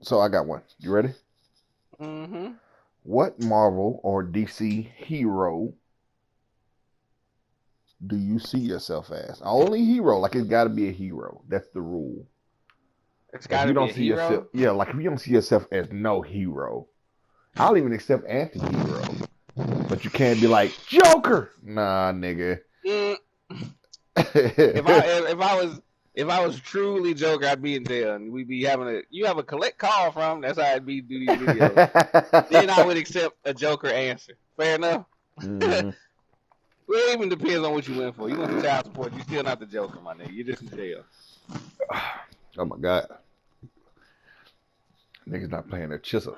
So I got one. You ready? Mm-hmm. What Marvel or DC hero do you see yourself as? Only hero. Like it's got to be a hero. That's the rule. It's If got you to be don't a see yourself, hero. yeah, like if you don't see yourself as no hero, I'll even accept anti-hero. But you can't be like Joker. Nah, nigga. Mm. If I was truly Joker, I'd be in jail, and we'd be having you have a collect call from. That's how I'd be do these videos. Then I would accept a Joker answer. Fair enough. Mhm. Well, it even depends on what you went for. You went for child support. You're still not the Joker, my nigga. You're just in jail. Oh my god, niggas not playing their chisel.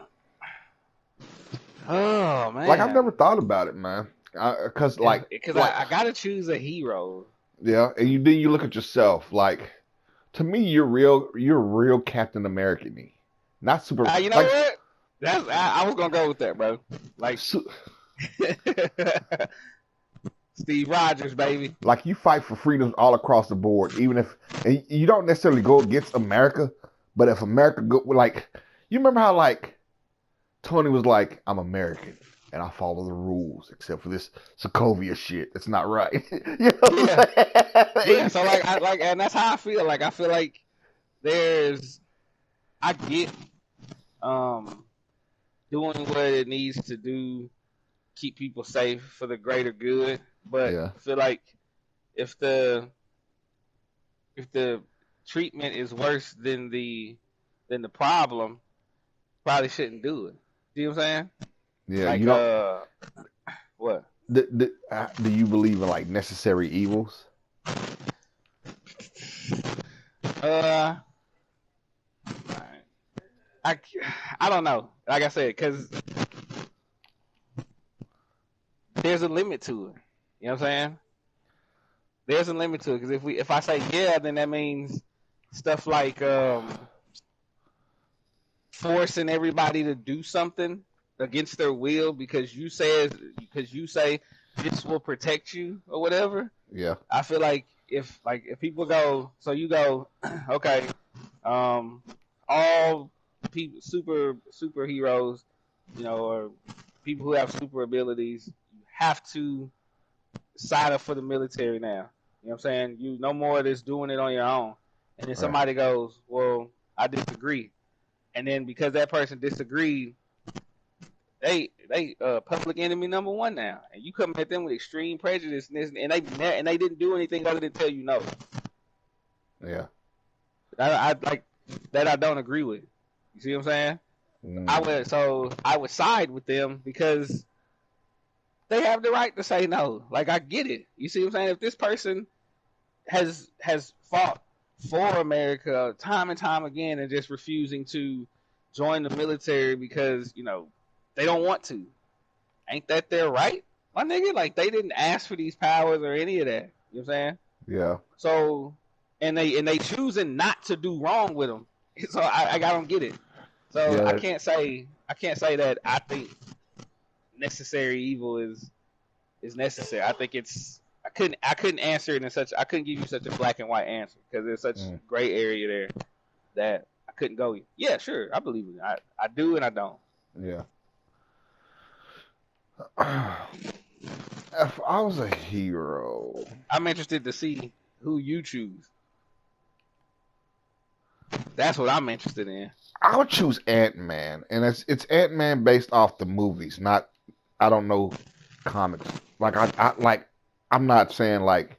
Oh Like I've never man, thought about it, man. Cause because like I gotta choose a hero. yeah, and you look at yourself like to me you're real Captain America to me. Not super You know like what? I was gonna go with that, bro. Like su- Steve Rogers, baby. like you fight for freedoms all across the board, even if and you don't necessarily go against America, but if America go like you remember how like Tony was like, I'm American and I follow the rules except for this Sokovia shit. It's not right. You know Yeah, what I'm yeah. saying? So like, and that's how I feel. Like I feel like there's, I get, um, doing what it needs to do, keep people safe for the greater good. But Yeah. I feel like if the if the treatment is worse than the problem, probably shouldn't do it. See what I'm saying? Yeah. You Like know, what? do you believe in like necessary evils? Uh, I I don't know. Like I said, because there's a limit to it. You know what I'm saying? There's a limit to it because if I say yeah, then that means stuff like forcing everybody to do something against their will because you say this will protect you or whatever. Yeah. I feel like if people go, so you go, okay, all people superheroes, or people who have super abilities, you have to sign up for the military now. You know what I'm saying? You no more of this doing it on your own. And then Right. somebody goes, well, I disagree. And then because that person disagreed, they public enemy number one now, and you come at them with extreme prejudice, and they didn't do anything other than tell you no. Yeah. I like that. I don't agree with. You see what I'm saying? Mm. I would side with them because they have the right to say no. Like I get it. You see what I'm saying? If this person has fought for America time and time again and just refusing to join the military because they don't want to, ain't that their right, my nigga? Like they didn't ask for these powers or any of that. You know what I'm saying? Yeah. So, and they choosing not to do wrong with them. So I don't get it. So Yeah. I can't say that I think necessary evil is necessary. I think it's I couldn't answer it in such I couldn't give you such a black and white answer because there's such Mm. gray area there that I couldn't go. Yeah, sure, I believe it. I do and I don't. Yeah. If I was a hero, I'm interested to see who you choose. That's what I'm interested in. I would choose Ant-Man, and it's Ant-Man based off the movies, not I don't know comics. Like I like I'm not saying like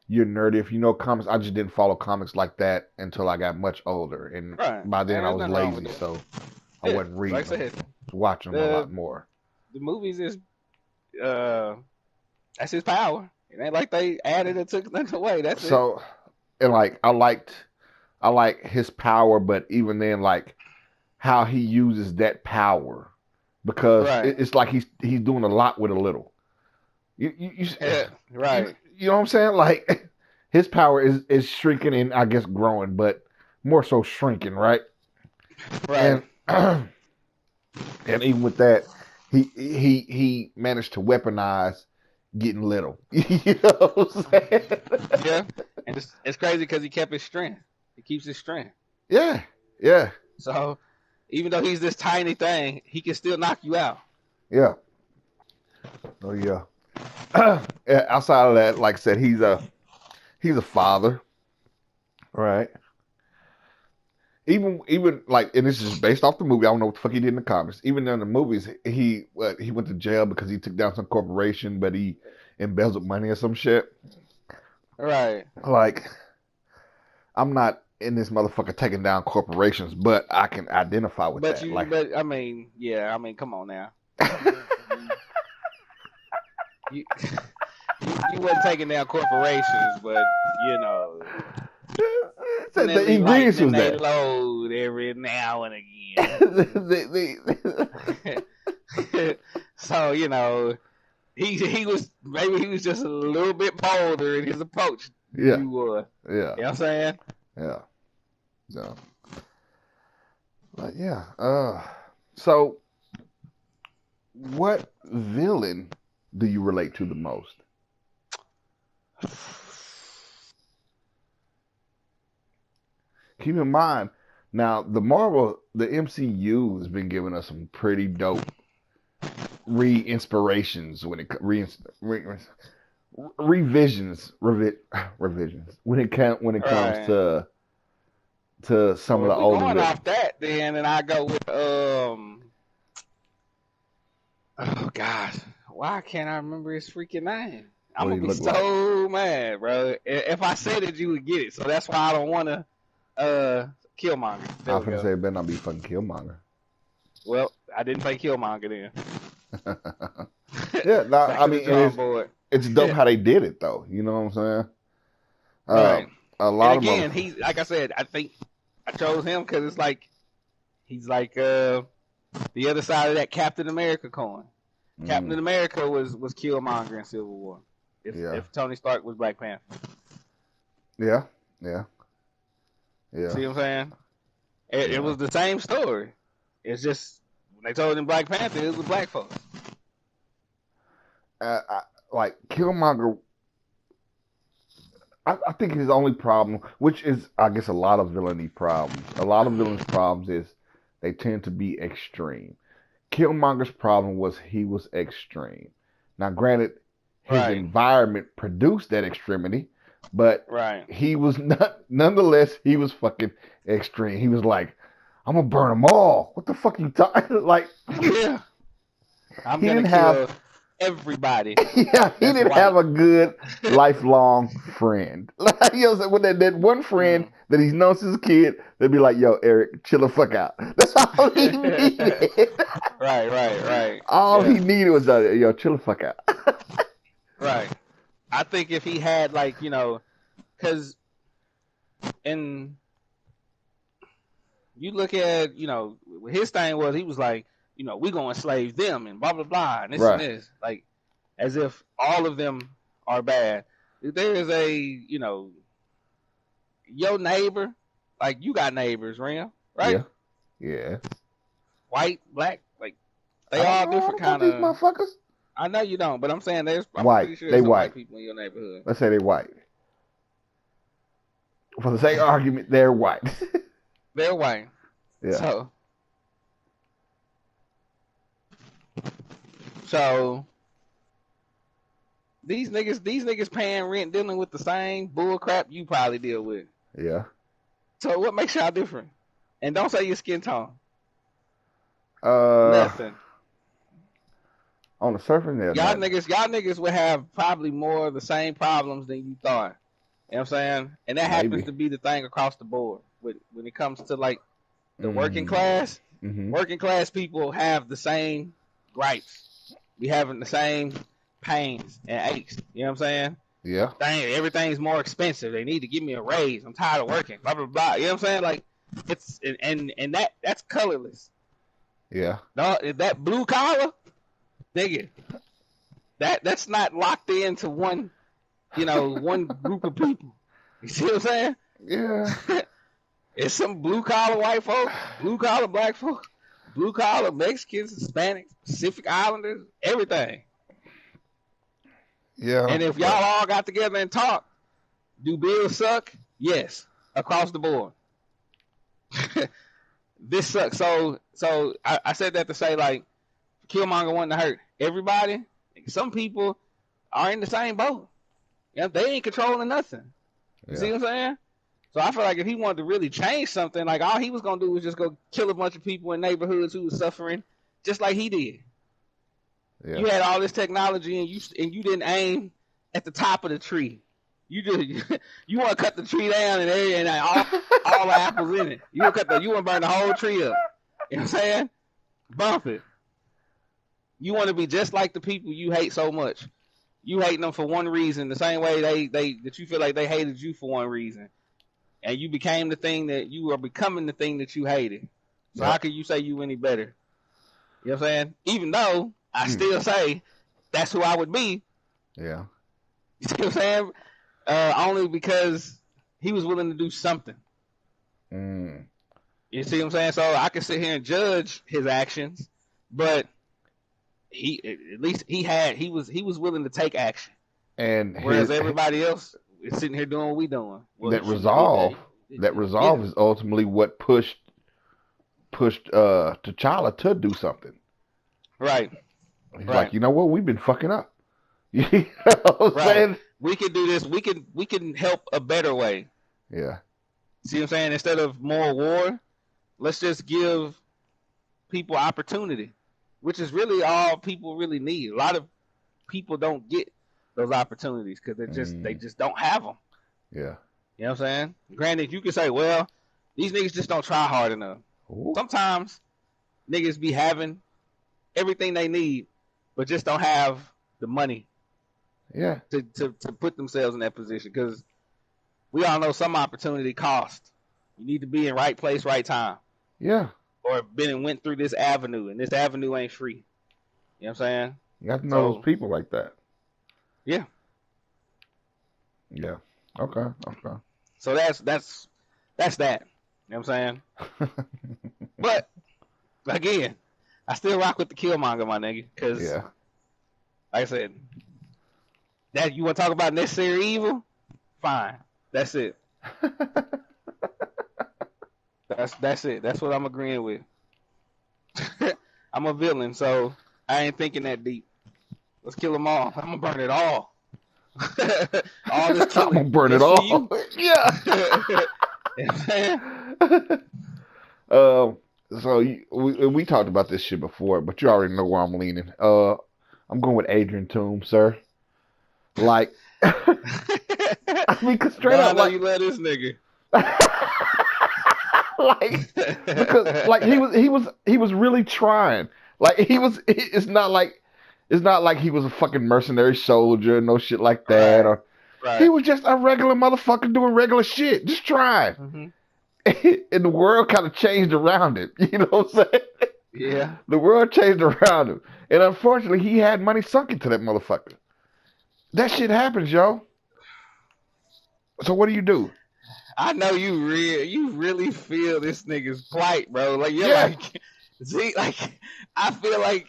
you're nerdy if you know comics. I just didn't follow comics like that until I got much older, and Right. by then And I there's was nothing wrong with lazy, that. so I Yeah. wasn't reading Like I them, said, watching them a the lot more. the movies is uh that's his power. It ain't like they added or took nothing away. That's it. So and like I like his power, but even then like how he uses that power because Right. it's like he's doing a lot with a little. You Yeah. you Right. you know what I'm saying? Like his power is shrinking and I guess growing, but more so shrinking, right? And Right. and even with that, he managed to weaponize getting little. You know what I'm saying? Yeah. And it's crazy because he kept his strength. He keeps his strength. Yeah, yeah, So even though he's this tiny thing, he can still knock you out. Yeah. Oh yeah. Outside of that, like I said, he's a father, right? Even like, and this is based off the movie. I don't know what the fuck he did in the comics. Even in the movies, he went to jail because he took down some corporation, but he embezzled money or some shit. Right. Like, I'm not in this motherfucker taking down corporations, but I can identify with that. But I mean, yeah, I mean, come on now. you, you wasn't taking down corporations, but you know, the ingredients was they there. Load every now and again. So you know, he was just a little bit bolder in his approach. Yeah. You were. Yeah. You know what I'm saying? Yeah. So, but yeah. So, what villain do you relate to the most? Keep in mind, now the MCU has been giving us some pretty dope revisions when it comes to some of the older. Going off that, then, and I go with oh gosh, why can't I remember his freaking name? I'm gonna be so mad, bro. If I said it, you would get it. So that's why I don't want to Killmonger. I was gonna say it better not be fucking Killmonger. Well, I didn't say Killmonger then. Yeah, no, I mean it's dope how they did it though. You know what I'm saying? Right. A lot and again, he's like I said. I think I chose him because it's like he's like the other side of that Captain America coin. Captain America was Killmonger in Civil War. If Tony Stark was Black Panther. Yeah. See what I'm saying? It was the same story. It's just when they told him Black Panther, it was black folks. Like Killmonger, I think his only problem, which is I guess a lot of villains' problems is they tend to be extreme. Killmonger's problem was he was extreme. Now, granted, his environment produced that extremity, but he was nonetheless, he was fucking extreme. He was like, I'm gonna burn them all. What the fuck you talking? Like, yeah, I'm gonna kill everybody. Yeah, he didn't have a good lifelong friend. Like, you know, when that one friend that he's known since a kid, they'd be like, "Yo, Eric, chill the fuck out." That's all he needed. Right. All he needed was, "Yo, chill the fuck out." Right. I think if he had, like, you know, because you look at, you know, his thing was he was like, you know, we're going to enslave them and blah, blah, blah, and this and this. Like, as if all of them are bad. There is you know, your neighbor, like, you got neighbors, Rem, right? Yeah. White, black, like, they all different kind of. Motherfuckers. I know you don't, but I'm saying I'm white. Pretty sure they there's white. White people in your neighborhood. Let's say they white. For the sake of argument, they're white. They're white. Yeah. So these niggas paying rent, dealing with the same bull crap you probably deal with. Yeah. So what makes y'all different? And don't say your skin tone. Nothing. On the surface, y'all niggas would have probably more of the same problems than you thought. You know what I'm saying? And that happens to be the thing across the board. When it comes to, like, the working class, working class people have the same gripes. We having the same pains and aches. You know what I'm saying? Yeah. Everything's more expensive. They need to give me a raise. I'm tired of working. Blah blah blah. You know what I'm saying? Like, it's and that's colorless. Yeah. No, that blue collar, nigga, that's not locked into one, you know, one group of people. You see what I'm saying? Yeah. It's some blue collar white folk, blue collar black folk, blue collar Mexicans, Hispanics, Pacific Islanders, everything. Yeah. And if y'all all got together and talk, do bills suck? Yes, across the board. this sucks. So I said that to say, like, Killmonger wanting to hurt everybody. Some people are in the same boat. Yeah, they ain't controlling nothing. You see what I'm saying? So I feel like if he wanted to really change something, like all he was gonna do was just go kill a bunch of people in neighborhoods who was suffering, just like he did. Yeah. You had all this technology and you didn't aim at the top of the tree. You want to cut the tree down and all the apples in it. You want to burn the whole tree up. You know what I'm saying? Bump it. You want to be just like the people you hate so much. You hate them for one reason, the same way that you feel like they hated you for one reason. And you became the thing that you are becoming the thing that you hated. So how can you say you any better? You know what I'm saying? Even though I still say that's who I would be. Yeah. You see what I'm saying? Only because he was willing to do something. You see what I'm saying? So I can sit here and judge his actions, but he was willing to take action. And whereas everybody else is sitting here doing what we doing. Well, that resolve is ultimately what pushed T'Challa to do something. Right. He's like, you know what? We've been fucking up. You know what I'm saying? We can do this. We can help a better way. Yeah. See what I'm saying? Instead of more war, let's just give people opportunity, which is really all people really need. A lot of people don't get those opportunities because they just don't have them. Yeah. You know what I'm saying? Granted, you can say, well, these niggas just don't try hard enough. Ooh. Sometimes niggas be having everything they need, but just don't have the money. Yeah. To put themselves in that position, because we all know some opportunity cost. You need to be in right place, right time. Yeah. Or went through this avenue, and this avenue ain't free. You know what I'm saying? You have to know those people like that. Yeah. Yeah. Okay. So that's that. You know what I'm saying? But again, I still rock with the Killmonger, my nigga, because like I said, that you want to talk about necessary evil? Fine. That's it. That's it. That's what I'm agreeing with. I'm a villain, so I ain't thinking that deep. Let's kill them all. I'm gonna burn it all. All this killing. I'm gonna burn it all. Yeah. So we talked about this shit before, but you already know where I'm leaning. I'm going with Adrian Toomes, sir. Like, I mean, cause straight up, like, you love this nigga. Like, because like he was really trying. Like it's not like he was a fucking mercenary soldier, no shit like that. Or he was just a regular motherfucker doing regular shit, just trying. Mm-hmm. And the world kind of changed around him. You know what I'm saying? Yeah. The world changed around him, and unfortunately, he had money sunk into that motherfucker. That shit happens, yo. So what do you do? I know you really feel this nigga's plight, bro. Like you're like, see, like I feel like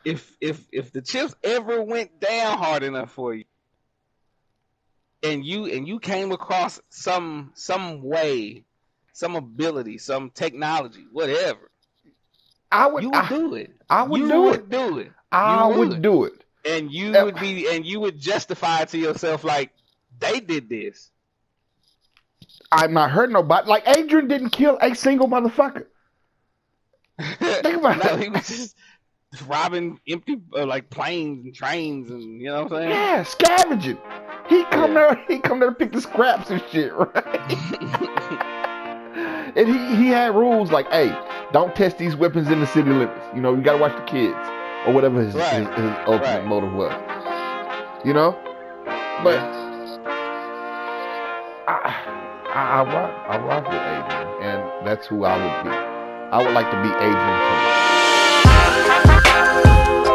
if the chips ever went down hard enough for you, and you came across some way, some ability, some technology, whatever, you would do it. I would do it. I would do it. And you would justify it to yourself like they did this. I'm not hurting nobody. Like Adrian didn't kill a single motherfucker. Think about it. He was just robbing empty like planes and trains, and you know what I'm saying? Yeah, scavenging. He come there to pick the scraps and shit, right? And he had rules like, hey, don't test these weapons in the city limits. You know, you gotta watch the kids. Or whatever his ultimate motive was. You know? But I rock with Adrian, and that's who I would be. I would like to be Adrian Toomes.